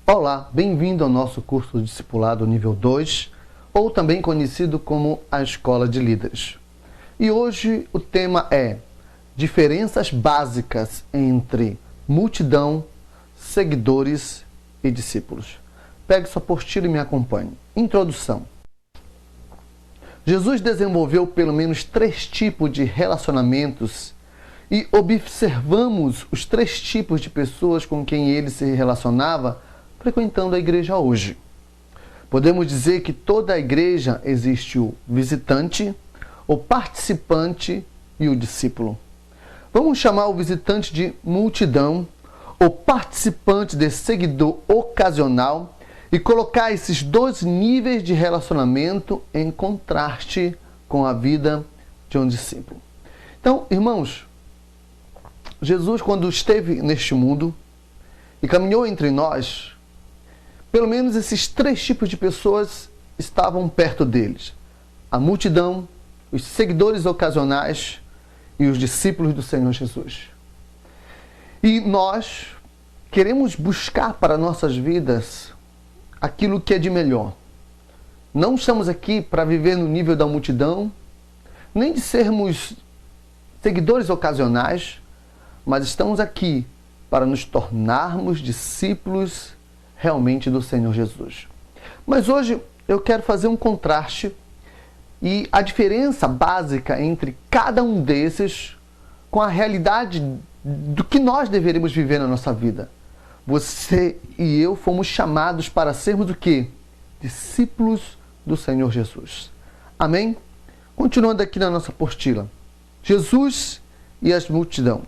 Olá, bem-vindo ao nosso curso Discipulado Nível 2, ou também conhecido como a Escola de Líderes. E hoje o tema é diferenças básicas entre multidão, seguidores e discípulos. Pegue sua apostila e me acompanhe. Introdução. Jesus desenvolveu pelo menos 3 tipos de relacionamentos e observamos os 3 tipos de pessoas com quem ele se relacionava frequentando a igreja hoje. Podemos dizer que toda a igreja existe o visitante, o participante e o discípulo. Vamos chamar o visitante de multidão, o participante de seguidor ocasional e colocar esses 2 níveis de relacionamento em contraste com a vida de um discípulo. Então, irmãos, Jesus, quando esteve neste mundo e caminhou entre nós, pelo menos esses 3 tipos de pessoas estavam perto deles: a multidão, os seguidores ocasionais e os discípulos do Senhor Jesus. E nós queremos buscar para nossas vidas aquilo que é de melhor. Não estamos aqui para viver no nível da multidão, nem de sermos seguidores ocasionais, mas estamos aqui para nos tornarmos discípulos realmente do Senhor Jesus. Mas hoje eu quero fazer um contraste e a diferença básica entre cada um desses com a realidade do que nós deveríamos viver na nossa vida. Você e eu fomos chamados para sermos o quê? Discípulos do Senhor Jesus. Amém? Continuando aqui na nossa apostila. Jesus e as multidão.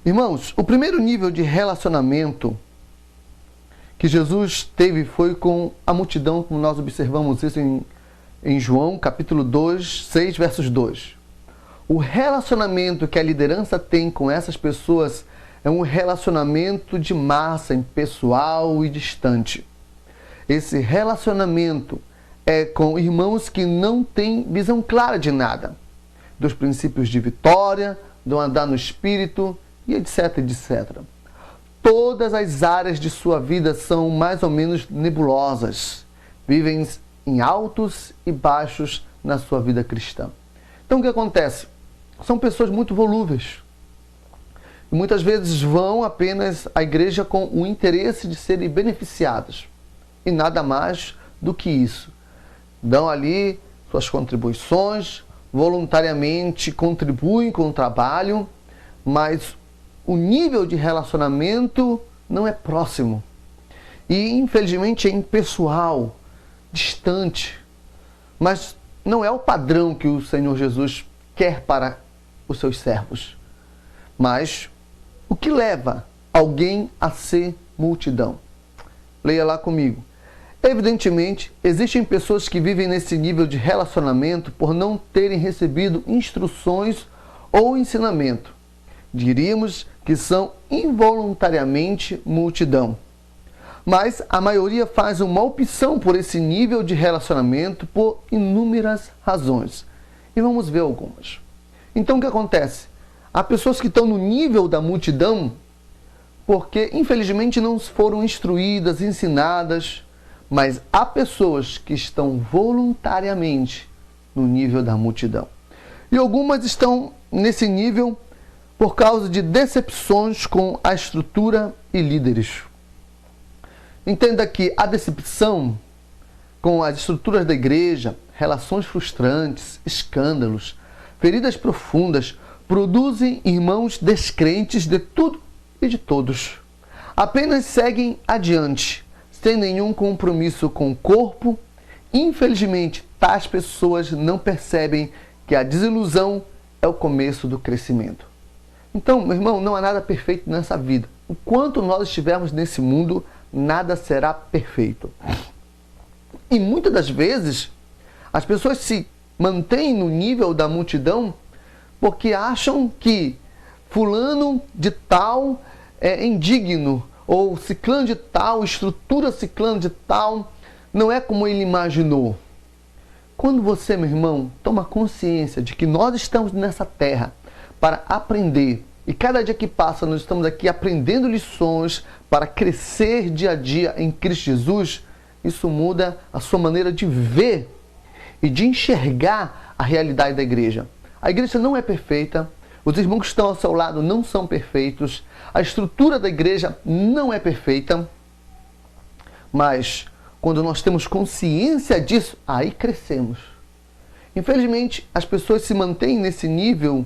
Irmãos, o primeiro nível de relacionamento que Jesus teve foi com a multidão, como nós observamos isso em João, capítulo 2, 6, versos 2. O relacionamento que a liderança tem com essas pessoas é um relacionamento de massa, impessoal e distante. Esse relacionamento é com irmãos que não têm visão clara de nada, dos princípios de vitória, do andar no Espírito e etc, etc. Todas as áreas de sua vida são mais ou menos nebulosas. Vivem em altos e baixos na sua vida cristã. Então o que acontece? São pessoas muito volúveis. E muitas vezes vão apenas à igreja com o interesse de serem beneficiadas. E nada mais do que isso. Dão ali suas contribuições, voluntariamente contribuem com o trabalho, mas o nível de relacionamento não é próximo. E, infelizmente, é impessoal, distante. Mas não é o padrão que o Senhor Jesus quer para os seus servos. Mas o que leva alguém a ser multidão? Leia lá comigo. Evidentemente, existem pessoas que vivem nesse nível de relacionamento por não terem recebido instruções ou ensinamento. Diríamos que são involuntariamente multidão. Mas a maioria faz uma opção por esse nível de relacionamento por inúmeras razões. E vamos ver algumas. Então o que acontece? Há pessoas que estão no nível da multidão porque infelizmente não foram instruídas, ensinadas, mas há pessoas que estão voluntariamente no nível da multidão. E algumas estão nesse nível por causa de decepções com a estrutura e líderes. Entenda que a decepção com as estruturas da igreja, relações frustrantes, escândalos, feridas profundas, produzem irmãos descrentes de tudo e de todos. Apenas seguem adiante, sem nenhum compromisso com o corpo. Infelizmente, tais pessoas não percebem que a desilusão é o começo do crescimento. Então, meu irmão, não há nada perfeito nessa vida. Enquanto nós estivermos nesse mundo, nada será perfeito. E muitas das vezes, as pessoas se mantêm no nível da multidão porque acham que fulano de tal é indigno, ou ciclano de tal, estrutura ciclano de tal, não é como ele imaginou. Quando você, meu irmão, toma consciência de que nós estamos nessa terra para aprender e cada dia que passa nós estamos aqui aprendendo lições para crescer dia a dia em Cristo Jesus, isso muda a sua maneira de ver e de enxergar a realidade da igreja. A igreja não é perfeita, os irmãos que estão ao seu lado não são perfeitos, a estrutura da igreja não é perfeita, mas quando nós temos consciência disso, aí crescemos. Infelizmente, as pessoas se mantêm nesse nível,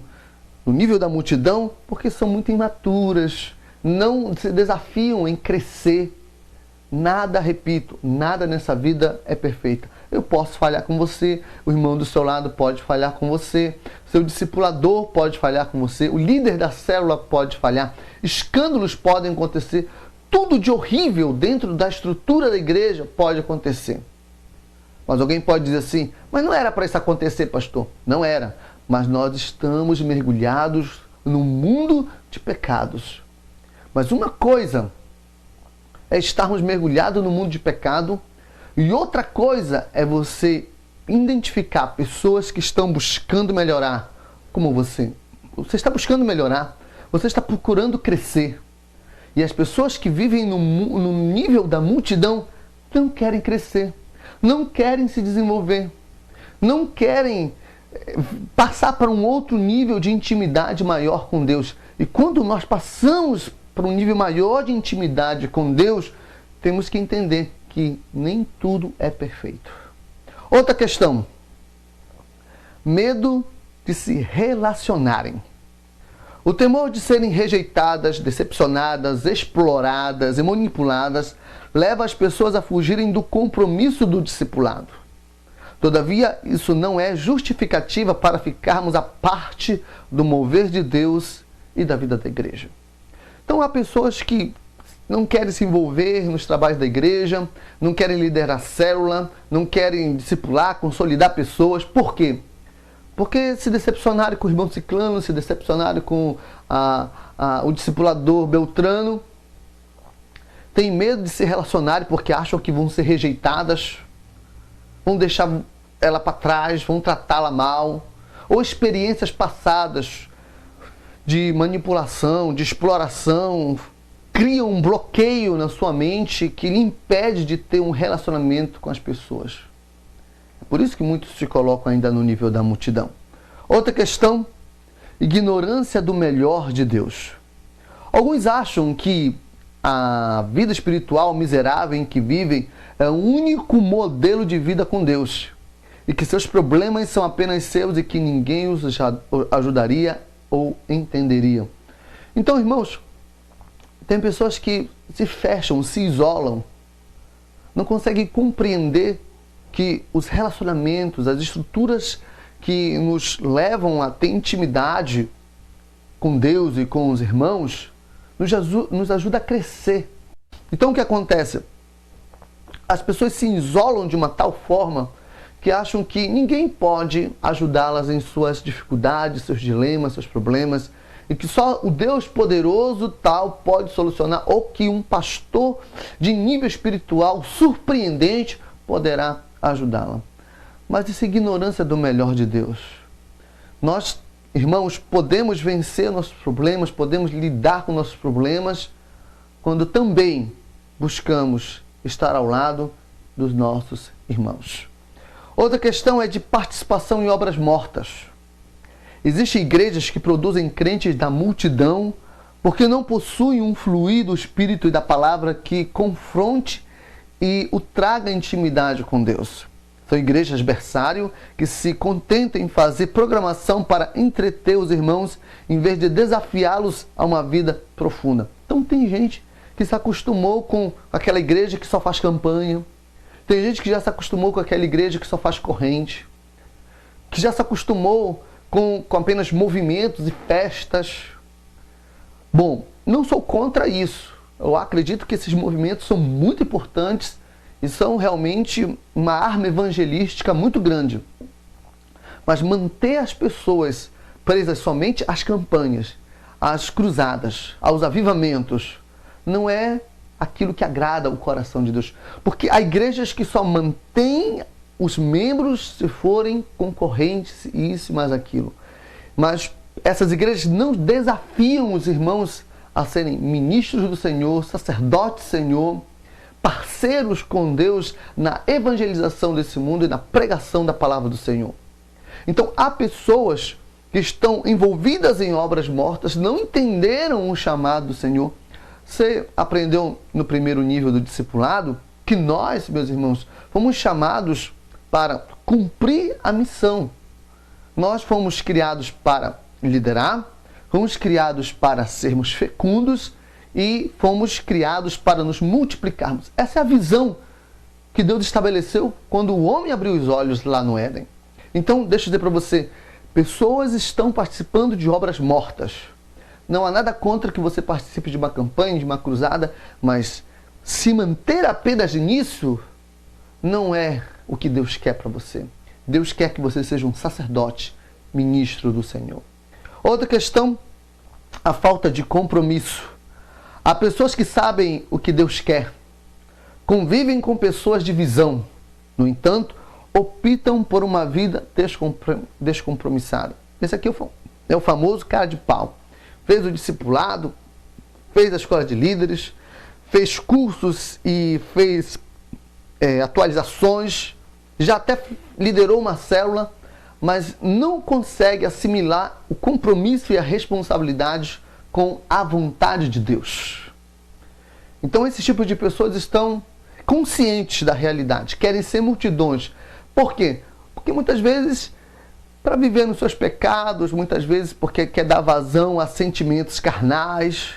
no nível da multidão, porque são muito imaturas, não se desafiam em crescer. Nada, repito, nada nessa vida é perfeito. Eu posso falhar com você, o irmão do seu lado pode falhar com você, seu discipulador pode falhar com você, o líder da célula pode falhar, escândalos podem acontecer, tudo de horrível dentro da estrutura da igreja pode acontecer. Mas alguém pode dizer assim, mas não era para isso acontecer, pastor. Não era, mas nós estamos mergulhados num mundo de pecados. Mas uma coisa é estarmos mergulhados no mundo de pecado e outra coisa é você identificar pessoas que estão buscando melhorar, como você. Você está buscando melhorar, você está procurando crescer. E as pessoas que vivem no nível da multidão não querem crescer, não querem se desenvolver, não querem passar para um outro nível de intimidade maior com Deus. E quando nós passamos para um nível maior de intimidade com Deus, temos que entender que nem tudo é perfeito. Outra questão, medo de se relacionarem. O temor de serem rejeitadas, decepcionadas, exploradas e manipuladas leva as pessoas a fugirem do compromisso do discipulado. Todavia, isso não é justificativa para ficarmos à parte do mover de Deus e da vida da igreja. Então, há pessoas que não querem se envolver nos trabalhos da igreja, não querem liderar célula, não querem discipular, consolidar pessoas. Por quê? Porque se decepcionaram com o irmão Ciclano, se decepcionaram com o discipulador Beltrano, tem medo de se relacionarem porque acham que vão ser rejeitadas, vão deixar ela para trás, vão tratá-la mal, ou experiências passadas de manipulação, de exploração, criam um bloqueio na sua mente que lhe impede de ter um relacionamento com as pessoas. É por isso que muitos se colocam ainda no nível da multidão. Outra questão, ignorância do melhor de Deus. Alguns acham que a vida espiritual miserável em que vivem é o único modelo de vida com Deus e que seus problemas são apenas seus e que ninguém os ajudaria ou entenderia. Então, irmãos, tem pessoas que se fecham, se isolam, não conseguem compreender que os relacionamentos, as estruturas que nos levam a ter intimidade com Deus e com os irmãos, nos ajuda a crescer. Então o que acontece? As pessoas se isolam de uma tal forma que acham que ninguém pode ajudá-las em suas dificuldades, seus dilemas, seus problemas, e que só o Deus poderoso tal pode solucionar, ou que um pastor de nível espiritual surpreendente poderá ajudá-la. Mas isso é ignorância do melhor de Deus. Nós, irmãos, podemos vencer nossos problemas, podemos lidar com nossos problemas quando também buscamos estar ao lado dos nossos irmãos. Outra questão é de participação em obras mortas. Existem igrejas que produzem crentes da multidão porque não possuem um fluir do Espírito e da palavra que confronte e o traga intimidade com Deus. São igrejas berçário que se contentam em fazer programação para entreter os irmãos em vez de desafiá-los a uma vida profunda. Então tem gente que se acostumou com aquela igreja que só faz campanha. Tem gente que já se acostumou com aquela igreja que só faz corrente. Que já se acostumou com apenas movimentos e festas. Bom, não sou contra isso. Eu acredito que esses movimentos são muito importantes e são realmente uma arma evangelística muito grande. Mas manter as pessoas presas somente às campanhas, às cruzadas, aos avivamentos, não é aquilo que agrada o coração de Deus. Porque há igrejas que só mantêm os membros se forem concorrentes, isso e mais aquilo. Mas essas igrejas não desafiam os irmãos a serem ministros do Senhor, sacerdotes do Senhor, parceiros com Deus na evangelização desse mundo e na pregação da palavra do Senhor. Então, há pessoas que estão envolvidas em obras mortas, não entenderam o chamado do Senhor. Você aprendeu no primeiro nível do discipulado que nós, meus irmãos, fomos chamados para cumprir a missão. Nós fomos criados para liderar, fomos criados para sermos fecundos e fomos criados para nos multiplicarmos. Essa é a visão que Deus estabeleceu quando o homem abriu os olhos lá no Éden. Então, deixa eu dizer para você, pessoas estão participando de obras mortas. Não há nada contra que você participe de uma campanha, de uma cruzada, mas se manter apenas nisso não é o que Deus quer para você. Deus quer que você seja um sacerdote, ministro do Senhor. Outra questão, a falta de compromisso. Há pessoas que sabem o que Deus quer, convivem com pessoas de visão, no entanto, optam por uma vida descompromissada. Esse aqui é o famoso cara de pau. Fez o discipulado, fez a escola de líderes, fez cursos e fez atualizações, já até liderou uma célula, mas não consegue assimilar o compromisso e a responsabilidade com a vontade de Deus. Então, esse tipo de pessoas estão conscientes da realidade, querem ser multidões. Por quê? Porque muitas vezes, para viver nos seus pecados, muitas vezes porque quer dar vazão a sentimentos carnais,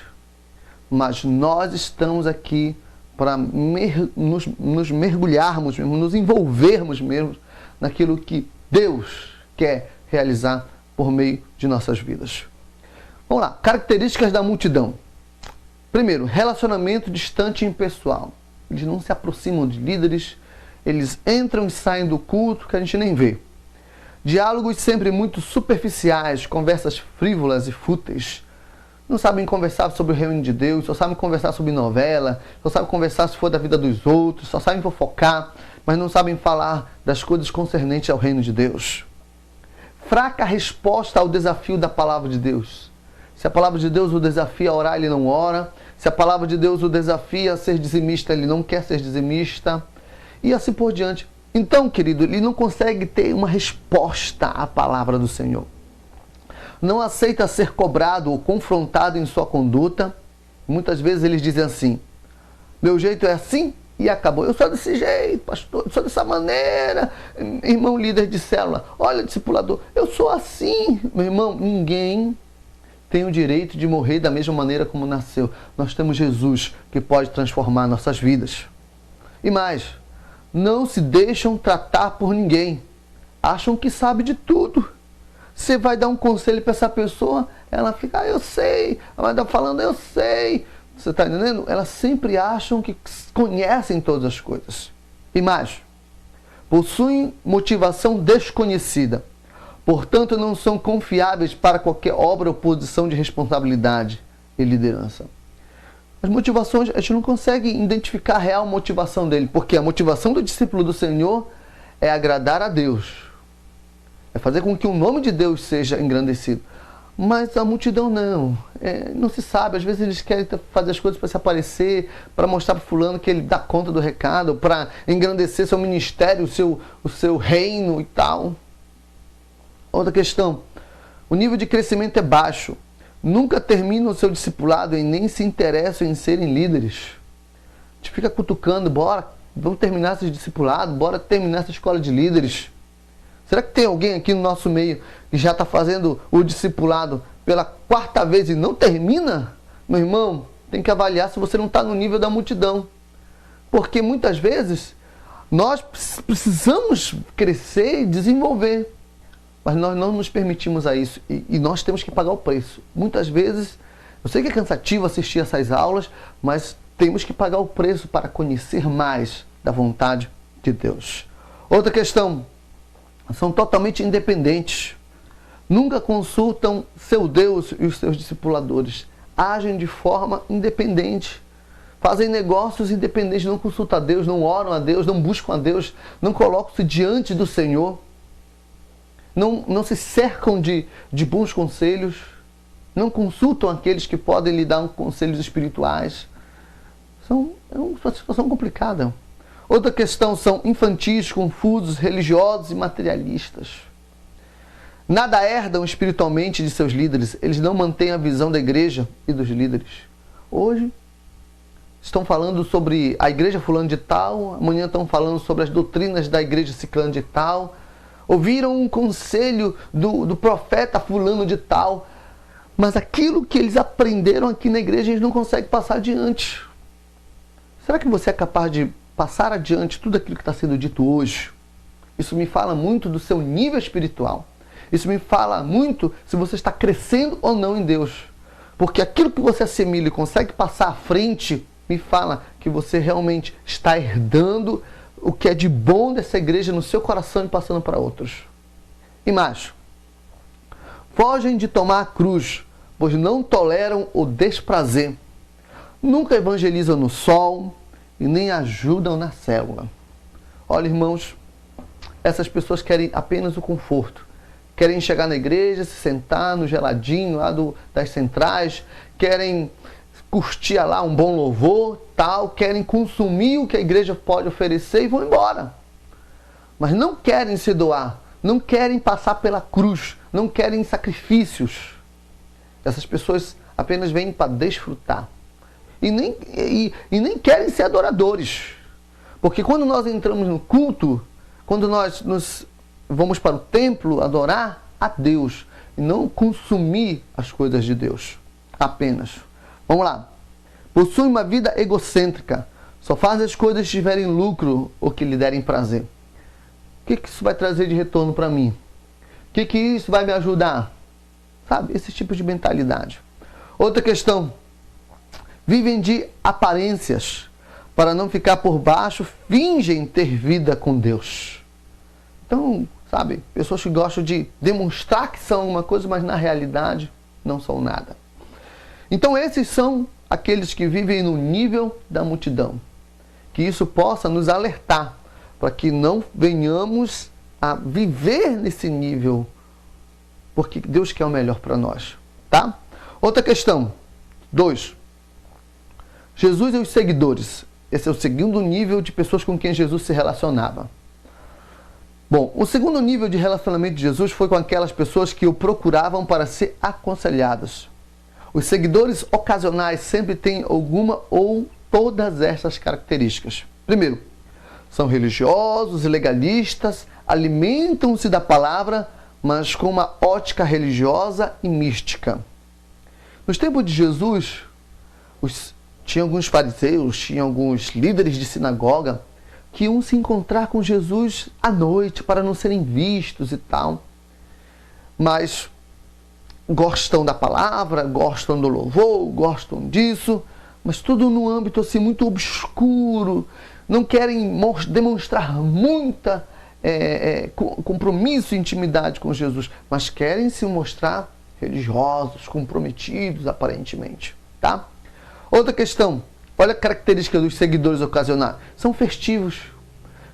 mas nós estamos aqui para nos mergulharmos mesmo, nos envolvermos mesmo naquilo que Deus quer realizar por meio de nossas vidas. Vamos lá, características da multidão. Primeiro, relacionamento distante e impessoal. Eles não se aproximam de líderes, eles entram e saem do culto que a gente nem vê. Diálogos sempre muito superficiais, conversas frívolas e fúteis. Não sabem conversar sobre o reino de Deus, só sabem conversar sobre novela, só sabem conversar se for da vida dos outros, só sabem fofocar, mas não sabem falar das coisas concernentes ao reino de Deus. Fraca resposta ao desafio da palavra de Deus. Se a palavra de Deus o desafia a orar, ele não ora. Se a palavra de Deus o desafia a ser dizimista, ele não quer ser dizimista. E assim por diante. Então, querido, ele não consegue ter uma resposta à palavra do Senhor. Não aceita ser cobrado ou confrontado em sua conduta. Muitas vezes eles dizem assim: meu jeito é assim e acabou. Eu sou desse jeito, pastor, eu sou dessa maneira. Irmão líder de célula, olha, discipulador, eu sou assim. Meu irmão, ninguém tem o direito de morrer da mesma maneira como nasceu. Nós temos Jesus que pode transformar nossas vidas. E mais, não se deixam tratar por ninguém. Acham que sabe de tudo. Você vai dar um conselho para essa pessoa, ela fica, eu sei. Ela vai estar falando, eu sei. Você está entendendo? Elas sempre acham que conhecem todas as coisas. E mais, possuem motivação desconhecida. Portanto, não são confiáveis para qualquer obra ou posição de responsabilidade e liderança. As motivações, a gente não consegue identificar a real motivação dele, porque a motivação do discípulo do Senhor é agradar a Deus. É fazer com que o nome de Deus seja engrandecido. Mas a multidão não. Não se sabe. Às vezes eles querem fazer as coisas para se aparecer, para mostrar para fulano que ele dá conta do recado, para engrandecer seu ministério, o seu reino e tal. Outra questão. O nível de crescimento é baixo. Nunca terminam o seu discipulado e nem se interessam em serem líderes. A gente fica cutucando, bora, vamos terminar esse discipulado, bora terminar essa escola de líderes. Será que tem alguém aqui no nosso meio que já está fazendo o discipulado pela 4ª vez e não termina? Meu irmão, tem que avaliar se você não está no nível da multidão. Porque muitas vezes nós precisamos crescer e desenvolver. Mas nós não nos permitimos a isso e nós temos que pagar o preço. Muitas vezes, eu sei que é cansativo assistir essas aulas, mas temos que pagar o preço para conhecer mais da vontade de Deus. Outra questão. São totalmente independentes. Nunca consultam seu Deus e os seus discipuladores. Agem de forma independente. Fazem negócios independentes, não consultam a Deus, não oram a Deus, não buscam a Deus, não colocam-se diante do Senhor. não se cercam de bons conselhos, não consultam aqueles que podem lhe dar conselhos espirituais. É uma situação complicada. Outra questão são infantis, confusos, religiosos e materialistas. Nada herdam espiritualmente de seus líderes. Eles não mantêm a visão da igreja e dos líderes. Hoje estão falando sobre a igreja fulano de tal, amanhã estão falando sobre as doutrinas da igreja ciclano de tal. Ouviram um conselho do profeta fulano de tal, mas aquilo que eles aprenderam aqui na igreja eles não conseguem passar adiante. Será que você é capaz de passar adiante tudo aquilo que está sendo dito hoje? Isso me fala muito do seu nível espiritual. Isso me fala muito se você está crescendo ou não em Deus. Porque aquilo que você assimila e consegue passar à frente, me fala que você realmente está herdando o que é de bom dessa igreja no seu coração e passando para outros. E mais, fogem de tomar a cruz, pois não toleram o desprazer. Nunca evangelizam no sol e nem ajudam na célula. Olha, irmãos, essas pessoas querem apenas o conforto. Querem chegar na igreja, se sentar no geladinho lá das centrais, querem curtir lá um bom louvor, tal, querem consumir o que a igreja pode oferecer e vão embora. Mas não querem se doar, não querem passar pela cruz, não querem sacrifícios. Essas pessoas apenas vêm para desfrutar. E nem querem ser adoradores. Porque quando nós entramos no culto, quando nós vamos para o templo adorar a Deus e não consumir as coisas de Deus apenas. Vamos lá. Possui uma vida egocêntrica. Só faz as coisas que tiverem lucro ou que lhe derem prazer. O que isso vai trazer de retorno para mim? O que isso vai me ajudar? Sabe? Esse tipo de mentalidade. Outra questão. Vivem de aparências. Para não ficar por baixo, fingem ter vida com Deus. Então, sabe, pessoas que gostam de demonstrar que são uma coisa, mas na realidade não são nada. Então esses são aqueles que vivem no nível da multidão. Que isso possa nos alertar, para que não venhamos a viver nesse nível, porque Deus quer o melhor para nós. Tá? Outra questão. 2. Jesus e os seguidores. Esse é o segundo nível de pessoas com quem Jesus se relacionava. Bom, o segundo nível de relacionamento de Jesus foi com aquelas pessoas que o procuravam para ser aconselhadas. Os seguidores ocasionais sempre têm alguma ou todas estas características. Primeiro, são religiosos e legalistas, alimentam-se da palavra, mas com uma ótica religiosa e mística. Nos tempos de Jesus, tinha alguns fariseus, tinha alguns líderes de sinagoga que iam se encontrar com Jesus à noite para não serem vistos e tal. Mas gostam da palavra, gostam do louvor, gostam disso, mas tudo num âmbito assim muito obscuro. Não querem demonstrar muita compromisso e intimidade com Jesus, mas querem se mostrar religiosos, comprometidos aparentemente. Tá? Outra questão. Olha a característica dos seguidores ocasionais. São festivos.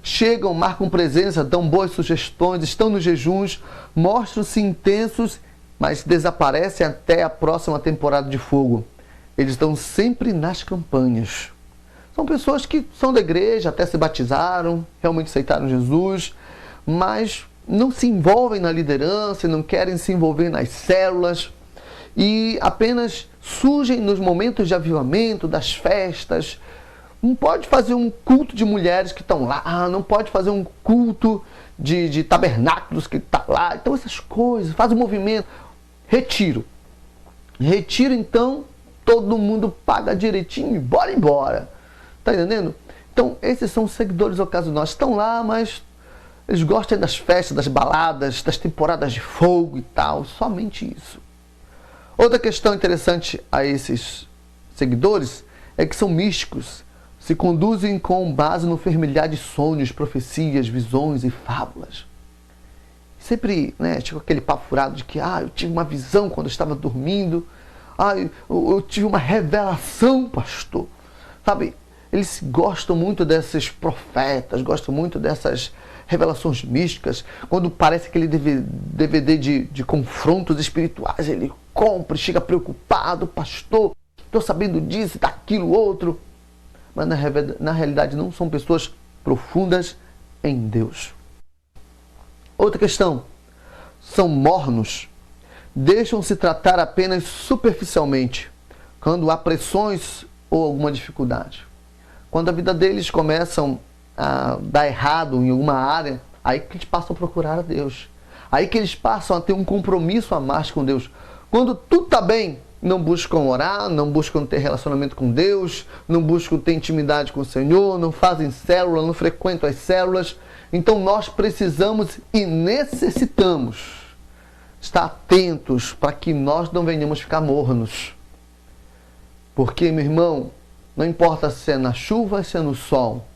Chegam, marcam presença, dão boas sugestões, estão nos jejuns, mostram-se intensos, mas desaparecem até a próxima temporada de fogo. Eles estão sempre nas campanhas. São pessoas que são da igreja, até se batizaram, realmente aceitaram Jesus, mas não se envolvem na liderança, não querem se envolver nas células e apenas surgem nos momentos de avivamento, das festas. Não pode fazer um culto de mulheres que estão lá, não pode fazer um culto de tabernáculos que está lá. Então essas coisas, faz um movimento. Retiro. Retiro, então, todo mundo paga direitinho e bora embora. Tá entendendo? Então esses são os seguidores ocasionais. Estão lá, mas eles gostam das festas, das baladas, das temporadas de fogo e tal. Somente isso. Outra questão interessante a esses seguidores é que são místicos, se conduzem com base no fermilhar de sonhos, profecias, visões e fábulas. Sempre, tipo aquele papo furado de que eu tive uma visão quando eu estava dormindo, eu tive uma revelação, pastor. Sabe, Eles gostam muito desses profetas, gostam muito dessas revelações místicas. Quando parece aquele DVD de confrontos espirituais, ele compra e chega preocupado, pastor, estou sabendo disso, daquilo, outro. Mas na realidade não são pessoas profundas em Deus. Outra questão, são mornos, deixam-se tratar apenas superficialmente, quando há pressões ou alguma dificuldade. Quando a vida deles começam a dar errado em alguma área, aí que eles passam a procurar a Deus. Aí que eles passam a ter um compromisso a mais com Deus. Quando tudo está bem, não buscam orar, não buscam ter relacionamento com Deus, não buscam ter intimidade com o Senhor, não fazem célula, não frequentam as células. Então nós precisamos e necessitamos estar atentos para que nós não venhamos ficar mornos. Porque, meu irmão, não importa se é na chuva, se é no sol,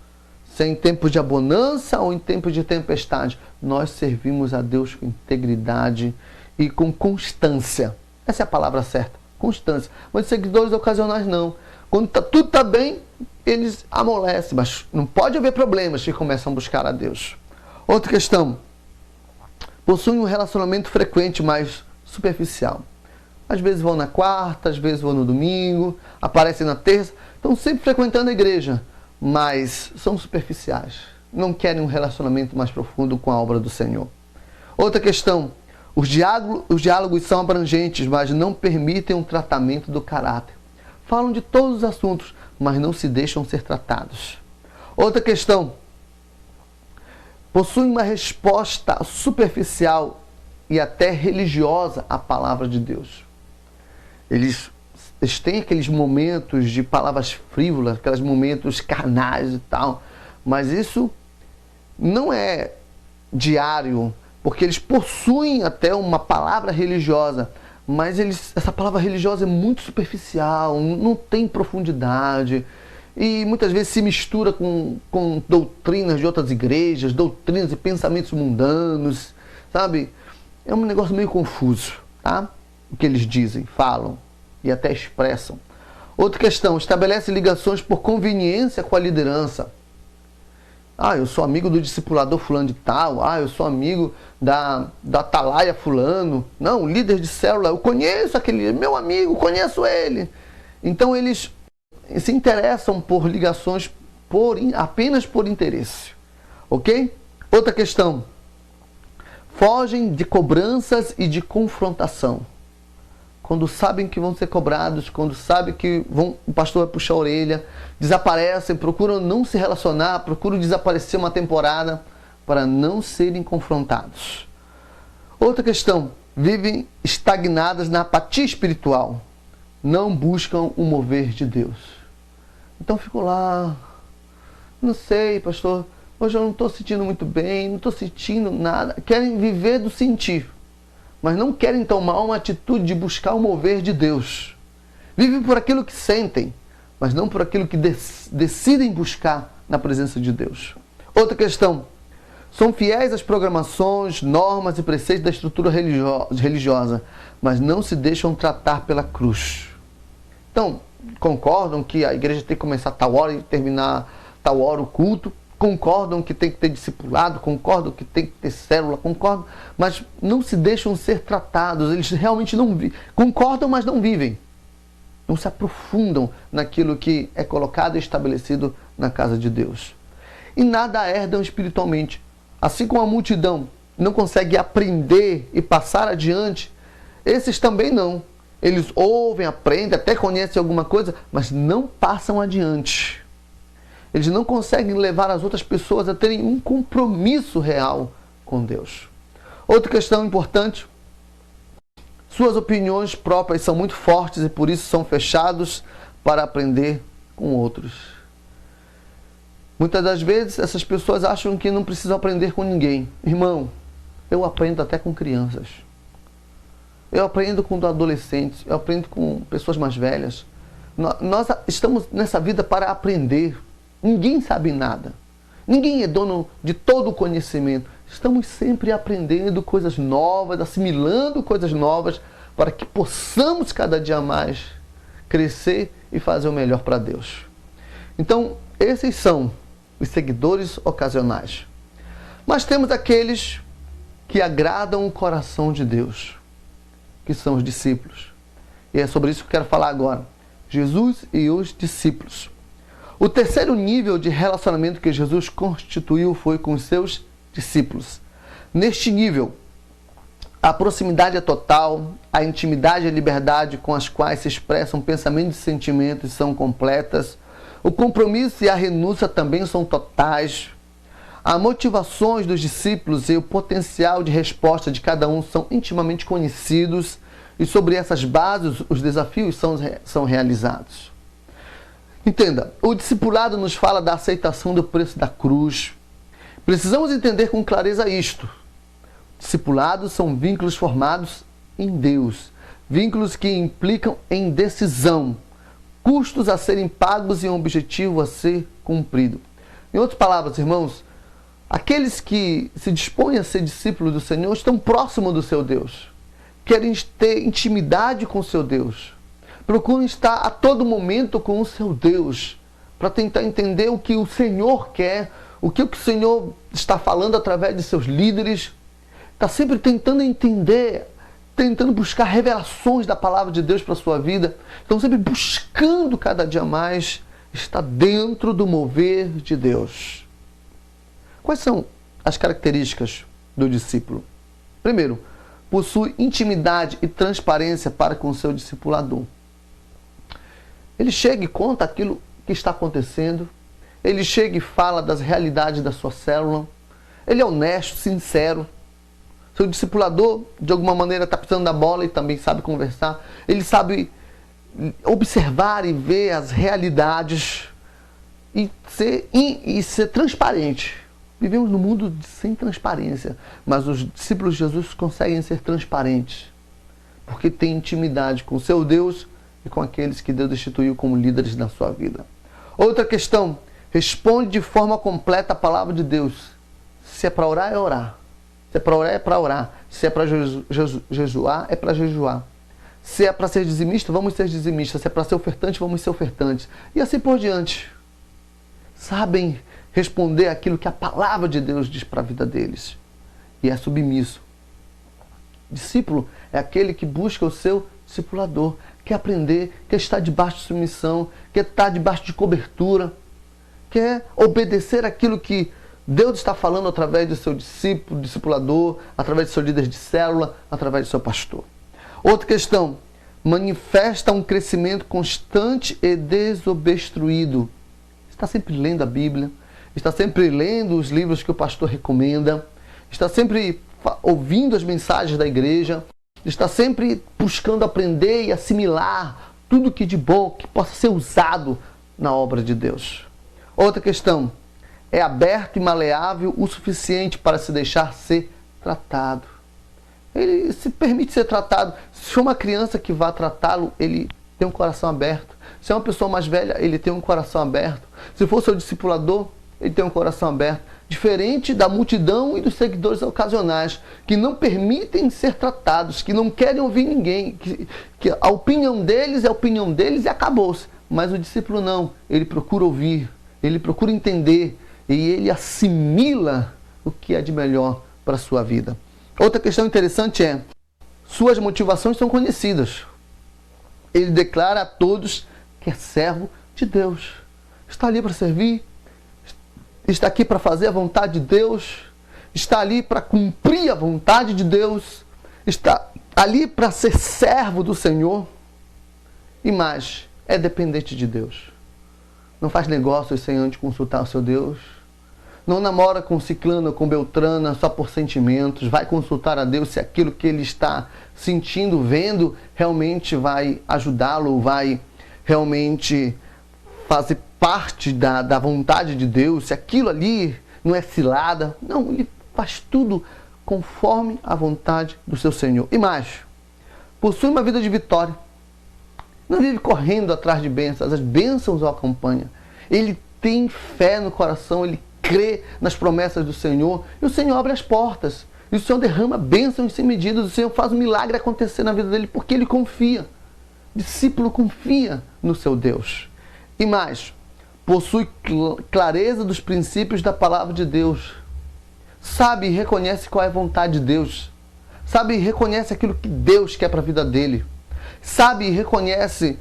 se é em tempos de bonança ou em tempos de tempestade, nós servimos a Deus com integridade e com constância. Essa é a palavra certa, constância. Mas seguidores ocasionais não. Quando tudo está bem, eles amolecem, mas não pode haver problemas que começam a buscar a Deus. Outra questão, possuem um relacionamento frequente, mas superficial. Às vezes vão na quarta, às vezes vão no domingo, aparecem na terça, estão sempre frequentando a igreja, mas são superficiais. Não querem um relacionamento mais profundo com a obra do Senhor. Outra questão, os diálogos são abrangentes, mas não permitem um tratamento do caráter. Falam de todos os assuntos, mas não se deixam ser tratados. Outra questão, possuem uma resposta superficial e até religiosa à palavra de Deus. Eles têm aqueles momentos de palavras frívolas, aqueles momentos carnais e tal, mas isso não é diário, porque eles possuem até uma palavra religiosa, mas essa palavra religiosa é muito superficial, não tem profundidade, e muitas vezes se mistura com doutrinas de outras igrejas, doutrinas e pensamentos mundanos, sabe? É um negócio meio confuso, tá? O que eles dizem, falam e até expressam. Outra questão, estabelece ligações por conveniência com a liderança. Ah, eu sou amigo do discipulador fulano de tal. Ah, eu sou amigo da atalaia fulano. Não, líder de célula, eu conheço aquele, meu amigo, conheço ele. Então eles se interessam por ligações apenas por interesse. Ok? Outra questão, fogem de cobranças e de confrontação. Quando sabem que vão ser cobrados, quando sabem que o pastor vai puxar a orelha, desaparecem, procuram não se relacionar, procuram desaparecer uma temporada para não serem confrontados. Outra questão, vivem estagnadas na apatia espiritual, não buscam o mover de Deus. Então fico lá, não sei, pastor, hoje eu não estou sentindo muito bem, não estou sentindo nada, querem viver do sentir, mas não querem tomar uma atitude de buscar o mover de Deus. Vivem por aquilo que sentem, mas não por aquilo que decidem buscar na presença de Deus. Outra questão, são fiéis às programações, normas e preceitos da estrutura religiosa, mas não se deixam tratar pela cruz. Então, concordam que a igreja tem que começar tal hora e terminar tal hora o culto, concordam que tem que ter discipulado, concordam que tem que ter célula, concordam, mas não se deixam ser tratados, eles realmente não concordam, mas não vivem. Não se aprofundam naquilo que é colocado e estabelecido na casa de Deus. E nada herdam espiritualmente. Assim como a multidão não consegue aprender e passar adiante, esses também não. Eles ouvem, aprendem, até conhecem alguma coisa, mas não passam adiante. Eles não conseguem levar as outras pessoas a terem um compromisso real com Deus. Outra questão importante, suas opiniões próprias são muito fortes e por isso são fechados para aprender com outros. Muitas das vezes essas pessoas acham que não precisam aprender com ninguém. Irmão, eu aprendo até com crianças. Eu aprendo com adolescentes, eu aprendo com pessoas mais velhas. Nós estamos nessa vida para aprender. Ninguém sabe nada. Ninguém é dono de todo o conhecimento. Estamos sempre aprendendo coisas novas, assimilando coisas novas, para que possamos cada dia mais crescer e fazer o melhor para Deus. Então, esses são os seguidores ocasionais. Mas temos aqueles que agradam o coração de Deus, que são os discípulos. E é sobre isso que eu quero falar agora. Jesus e os discípulos. O terceiro nível de relacionamento que Jesus constituiu foi com os seus discípulos. Neste nível, a proximidade é total, a intimidade e a liberdade com as quais se expressam pensamentos e sentimentos são completas, o compromisso e a renúncia também são totais, as motivações dos discípulos e o potencial de resposta de cada um são intimamente conhecidos e sobre essas bases os desafios são realizados. Entenda, o discipulado nos fala da aceitação do preço da cruz. Precisamos entender com clareza isto. Discipulados são vínculos formados em Deus, vínculos que implicam em decisão, custos a serem pagos e um objetivo a ser cumprido. Em outras palavras, irmãos, aqueles que se dispõem a ser discípulos do Senhor estão próximos do seu Deus, querem ter intimidade com o seu Deus, procuram estar a todo momento com o seu Deus, para tentar entender o que o Senhor quer, o que o Senhor está falando através de seus líderes. Está sempre tentando entender, tentando buscar revelações da palavra de Deus para a sua vida. Estão sempre buscando cada dia mais estar dentro do mover de Deus. Quais são as características do discípulo? Primeiro, possui intimidade e transparência para com o seu discipulador. Ele chega e conta aquilo que está acontecendo. Ele chega e fala das realidades da sua célula. Ele é honesto, sincero. Seu discipulador, de alguma maneira, está pisando na bola e também sabe conversar. Ele sabe observar e ver as realidades e ser transparente. Vivemos num mundo sem transparência, mas os discípulos de Jesus conseguem ser transparentes, porque têm intimidade com o seu Deus e com aqueles que Deus instituiu como líderes na sua vida. Outra questão, responde de forma completa a palavra de Deus. Se é para orar, é orar. Se é para orar, é para orar. Se é para jejuar, é para jejuar. Se é para ser dizimista, vamos ser dizimistas. Se é para ser ofertante, vamos ser ofertantes. E assim por diante. Sabem responder aquilo que a palavra de Deus diz para a vida deles. E é submisso. Discípulo é aquele que busca o seu discipulador, quer aprender, quer estar debaixo de submissão, quer estar debaixo de cobertura, quer obedecer aquilo que Deus está falando através do seu discípulo, discipulador, através do seu líder de célula, através do seu pastor. Outra questão, manifesta um crescimento constante e desobstruído. Está sempre lendo a Bíblia, está sempre lendo os livros que o pastor recomenda, está sempre ouvindo as mensagens da igreja, está sempre buscando aprender e assimilar tudo que de bom que possa ser usado na obra de Deus. Outra questão, é aberto e maleável o suficiente para se deixar ser tratado. Ele se permite ser tratado. Se for uma criança que vá tratá-lo, ele tem um coração aberto. Se é uma pessoa mais velha, ele tem um coração aberto. Se for seu discipulador, ele tem um coração aberto. Diferente da multidão e dos seguidores ocasionais, que não permitem ser tratados, que não querem ouvir ninguém, que a opinião deles é a opinião deles e acabou-se. Mas o discípulo não, ele procura ouvir, ele procura entender, e ele assimila o que é de melhor para a sua vida. Outra questão interessante é, suas motivações são conhecidas. Ele declara a todos que é servo de Deus. Está ali para servir, está aqui para fazer a vontade de Deus, está ali para cumprir a vontade de Deus, está ali para ser servo do Senhor. E mais, é dependente de Deus. Não faz negócios sem antes consultar o seu Deus. Não namora com ciclano ou com beltrana só por sentimentos. Vai consultar a Deus se aquilo que ele está sentindo, vendo, realmente vai ajudá-lo, vai realmente fazer parte da vontade de Deus. Se aquilo ali não é cilada. Não, ele faz tudo conforme a vontade do seu Senhor. E mais, possui uma vida de vitória. Não vive correndo atrás de bênçãos. As bênçãos o acompanham. Ele tem fé no coração, ele crê nas promessas do Senhor, e o Senhor abre as portas, e o Senhor derrama bênçãos sem medidas, o Senhor faz um milagre acontecer na vida dele, porque ele confia. O discípulo confia no seu Deus. E mais, possui clareza dos princípios da palavra de Deus, sabe e reconhece qual é a vontade de Deus, sabe e reconhece aquilo que Deus quer para a vida dele, sabe e reconhece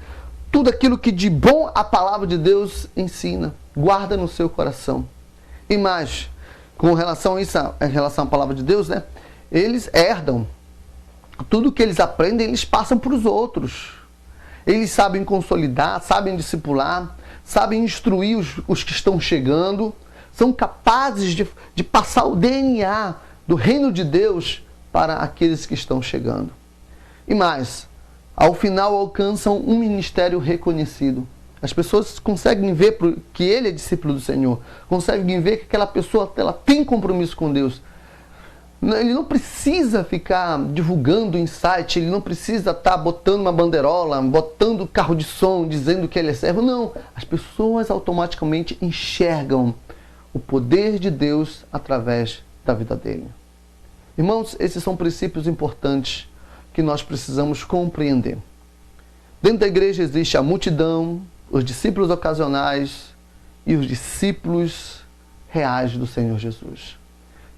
tudo aquilo que de bom a palavra de Deus ensina, guarda no seu coração. E mais, com relação a isso, em relação à palavra de Deus, né? Eles herdam. Tudo que eles aprendem, eles passam para os outros. Eles sabem consolidar, sabem discipular, sabem instruir os que estão chegando, são capazes de passar o DNA do reino de Deus para aqueles que estão chegando. E mais, ao final alcançam um ministério reconhecido. As pessoas conseguem ver que ele é discípulo do Senhor, conseguem ver que aquela pessoa ela tem compromisso com Deus. Ele não precisa ficar divulgando insight, ele não precisa estar botando uma bandeirola, botando carro de som, dizendo que ele é servo. Não, as pessoas automaticamente enxergam o poder de Deus através da vida dele. Irmãos, esses são princípios importantes que nós precisamos compreender. Dentro da igreja existe a multidão, os discípulos ocasionais e os discípulos reais do Senhor Jesus.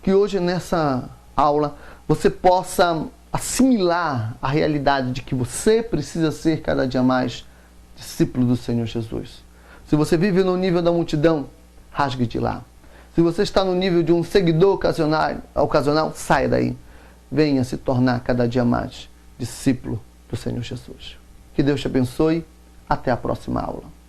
Que hoje nessa aula você possa assimilar a realidade de que você precisa ser cada dia mais discípulo do Senhor Jesus. Se você vive no nível da multidão, rasgue de lá. Se você está no nível de um seguidor ocasional, saia daí. Venha se tornar cada dia mais discípulo do Senhor Jesus. Que Deus te abençoe. Até a próxima aula.